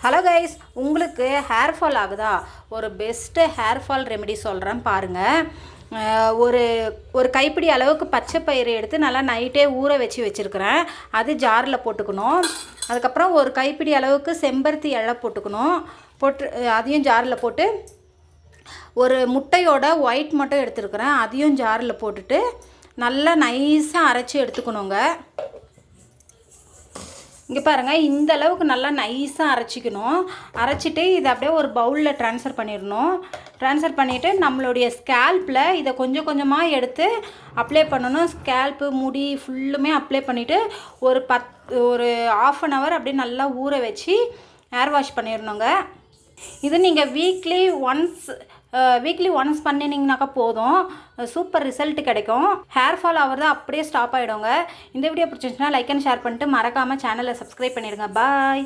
Hello guys, உங்களுக்கு hair fall ஆகுதா? ஒரு பெஸ்ட்டு ஹேர் ஃபால் ரெமெடி சொல்கிறேன் பாருங்கள். ஒரு கைப்பிடி அளவுக்கு பச்சை பயிறு எடுத்து நல்லா நைட்டே ஊற வச்சுருக்கிறேன். அது ஜாரில் போட்டுக்கணும். அதுக்கப்புறம் ஒரு கைப்பிடி அளவுக்கு செம்பருத்தி இலை போட்டுக்கணும். அதையும் ஜாரில் போட்டு ஒரு முட்டையோட ஒயிட் மட்டும் எடுத்துருக்கிறேன். அதையும் ஜாரில் போட்டுட்டு நல்லா நைஸாக அரைச்சி எடுத்துக்கணுங்க. இங்கே பாருங்கள், இந்த அளவுக்கு நல்லா நைஸாக அரைச்சிக்கணும். அரைச்சிட்டு இதை அப்படியே ஒரு பவுலில் ட்ரான்ஸ்ஃபர் பண்ணிடணும். ட்ரான்ஸ்ஃபர் பண்ணிவிட்டு நம்மளுடைய ஸ்கேல்பில் இதை கொஞ்சம் கொஞ்சமாக எடுத்து அப்ளை பண்ணணும். ஸ்கேல்ப்பு, முடி ஃபுல்லுமே அப்ளை பண்ணிவிட்டு ஒரு ஆஃப் அன் ஹவர் அப்படியே நல்லா ஊற வச்சு ஹேர் வாஷ் பண்ணிடணுங்க. இது நீங்கள் வீக்லி ஒன்ஸ் பண்ணினீங்கனாக்கா போதும், சூப்பர் ரிசல்ட் கிடைக்கும். ஹேர் ஃபால் ஆகிறது அப்படியே ஸ்டாப் ஆகிடுங்க. இந்த வீடியோ பிடிச்சிருந்துச்சுன்னா லைக் அண்ட் ஷேர் பண்ணிட்டு மறக்காமல் சேனலை சப்ஸ்கிரைப் பண்ணிடுங்க. பாய்.